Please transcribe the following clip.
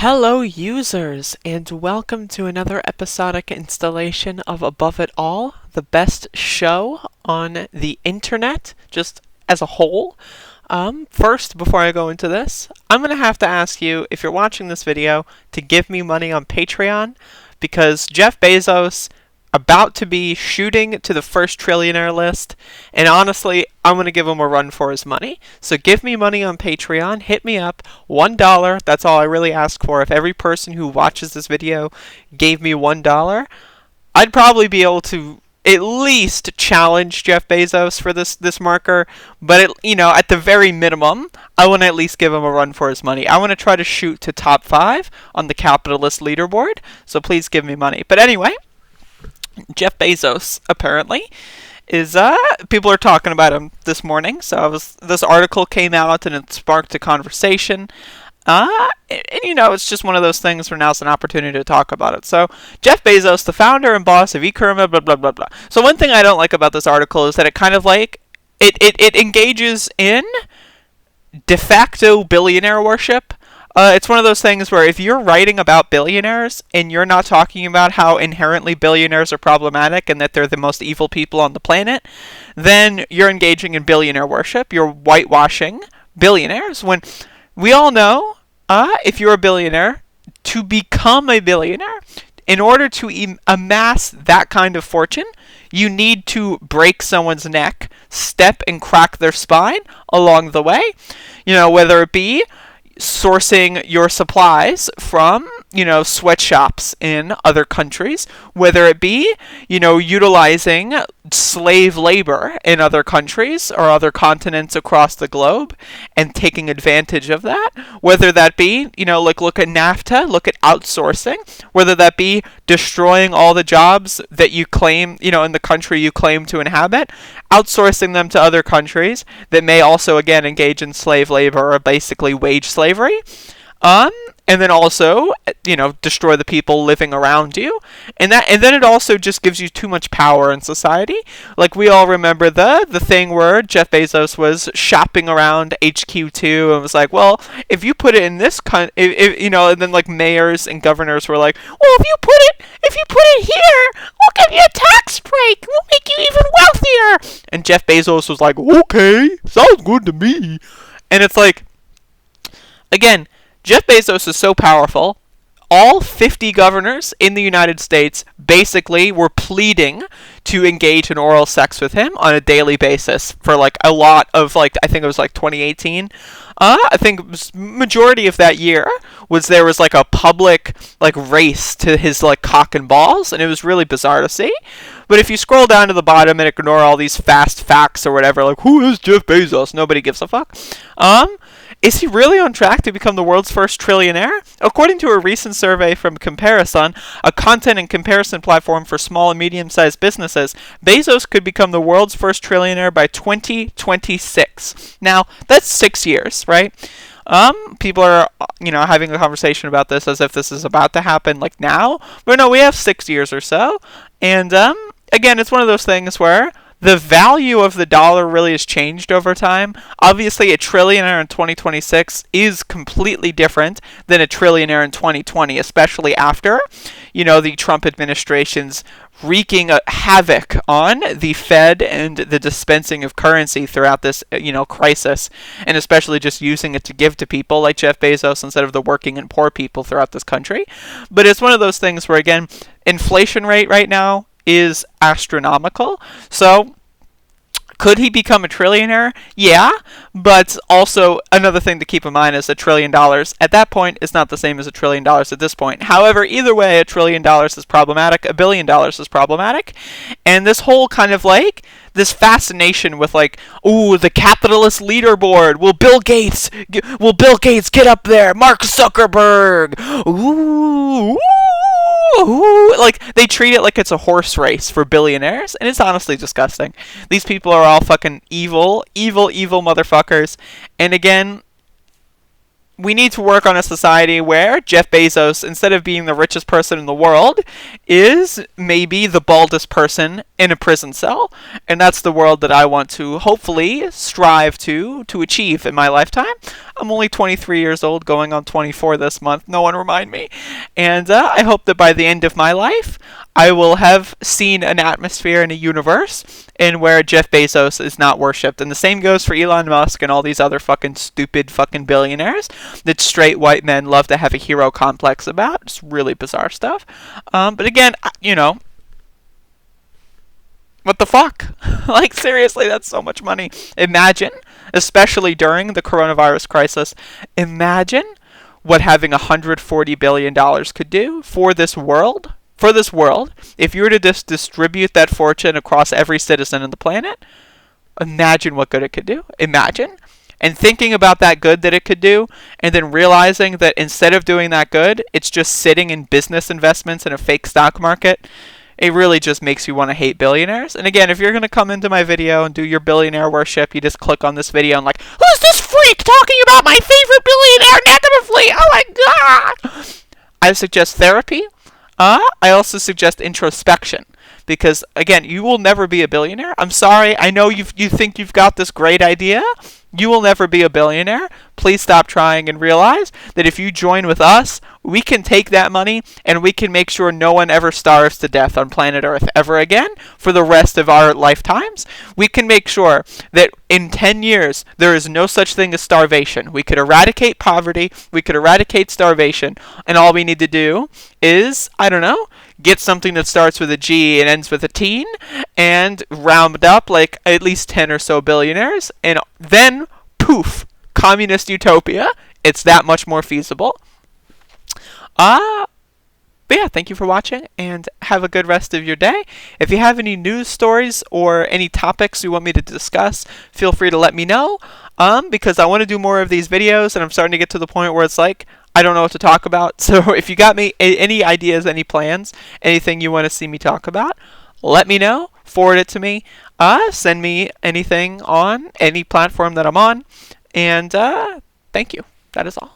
Hello users, and welcome to another episodic installation of Above It All, the best show on the internet, just as a whole. First, before I go into this, I'm going to have to ask you, if you're watching this video, to give me money on Patreon, because Jeff Bezos about to be shooting to the first trillionaire list, and honestly, I'm going to give him a run for his money. So give me money on Patreon, hit me up, $1, that's all I really ask for. If every person who watches this video gave me $1, I'd probably be able to at least challenge Jeff Bezos for this marker, but at the very minimum, I want to at least give him a run for his money. I want to try to shoot to top 5 on the capitalist leaderboard, so please give me money. But anyway, Jeff Bezos, apparently, is, people are talking about him this morning, so this article came out and it sparked a conversation, it's just one of those things where now's an opportunity to talk about it. So, Jeff Bezos, the founder and boss of e-commerce, blah, blah, blah, blah. So one thing I don't like about this article is that it kind of it engages in de facto billionaire worship. It's one of those things where if you're writing about billionaires and you're not talking about how inherently billionaires are problematic and that they're the most evil people on the planet, then you're engaging in billionaire worship. You're whitewashing billionaires when we all know, if you're a billionaire, to become a billionaire, in order to amass that kind of fortune, you need to break someone's neck, step and crack their spine along the way, whether it be sourcing your supplies from, sweatshops in other countries, whether it be, utilizing slave labor in other countries or other continents across the globe and taking advantage of that, whether that be, look at NAFTA, look at outsourcing, whether that be destroying all the jobs that you claim, in the country you claim to inhabit, outsourcing them to other countries that may also, again, engage in slave labor or basically wage slavery. And then also, destroy the people living around you. And then it also just gives you too much power in society. Like, we all remember the thing where Jeff Bezos was shopping around HQ2 and was like, well, if you put it in this and then like mayors and governors were like, well, if you put it here, we'll give you a tax break. We'll make you even wealthier. And Jeff Bezos was like, okay, sounds good to me. And it's like, again, Jeff Bezos is so powerful, all 50 governors in the United States basically were pleading to engage in oral sex with him on a daily basis for a lot of I think it was 2018. I think it was majority of that year there was a public race to his cock and balls, and it was really bizarre to see. But if you scroll down to the bottom and ignore all these fast facts or whatever, who is Jeff Bezos? Nobody gives a fuck. Is he really on track to become the world's first trillionaire? According to a recent survey from Comparison, a content and comparison platform for small and medium-sized businesses, Bezos could become the world's first trillionaire by 2026. Now, that's 6 years, right? People are, having a conversation about this as if this is about to happen now. But no, we have 6 years or so. And, again, it's one of those things where the value of the dollar really has changed over time. Obviously, a trillionaire in 2026 is completely different than a trillionaire in 2020, especially after, the Trump administration's wreaking havoc on the Fed and the dispensing of currency throughout this, crisis, and especially just using it to give to people like Jeff Bezos instead of the working and poor people throughout this country. But it's one of those things where, again, inflation rate right now is astronomical. So, could he become a trillionaire? Yeah, but also another thing to keep in mind is $1 trillion at that point is not the same as $1 trillion at this point. However, either way, $1 trillion is problematic, $1 billion is problematic, and this whole kind of this fascination with the capitalist leaderboard. Will Bill Gates get up there? Mark Zuckerberg. Ooh. They treat it like it's a horse race for billionaires, and it's honestly disgusting. These people are all fucking evil motherfuckers. And again, we need to work on a society where Jeff Bezos, instead of being the richest person in the world, is maybe the baldest person in a prison cell. And that's the world that I want to hopefully strive to achieve in my lifetime. I'm only 23 years old, going on 24 this month. No one remind me. And I hope that by the end of my life, I will have seen an atmosphere and a universe in where Jeff Bezos is not worshipped. And the same goes for Elon Musk and all these other fucking stupid fucking billionaires that straight white men love to have a hero complex about. It's really bizarre stuff. But again, what the fuck? Like, seriously, that's so much money. Imagine, especially during the coronavirus crisis, imagine what having $140 billion could do for this world. For this world, if you were to just distribute that fortune across every citizen on the planet, imagine what good it could do. Imagine. And thinking about that good that it could do, and then realizing that instead of doing that good, it's just sitting in business investments in a fake stock market, it really just makes you want to hate billionaires. And again, if you're going to come into my video and do your billionaire worship, you just click on this video and like, who's this freak talking about my favorite billionaire negatively? Oh my god! I suggest therapy. I also suggest introspection. Because, again, you will never be a billionaire. I'm sorry, I know you think you've got this great idea. You will never be a billionaire. Please stop trying and realize that if you join with us, we can take that money and we can make sure no one ever starves to death on planet Earth ever again for the rest of our lifetimes. We can make sure that in 10 years, there is no such thing as starvation. We could eradicate poverty, we could eradicate starvation, and all we need to do is, I don't know, get something that starts with a G and ends with a teen, and round up like at least 10 or so billionaires, and then, poof, communist utopia. It's that much more feasible. But yeah, thank you for watching, and have a good rest of your day. If you have any news stories or any topics you want me to discuss, feel free to let me know, because I want to do more of these videos, and I'm starting to get to the point where it's like, I don't know what to talk about. So if you got me any ideas, any plans, anything you want to see me talk about, let me know. Forward it to me. Send me anything on any platform that I'm on. And thank you. That is all.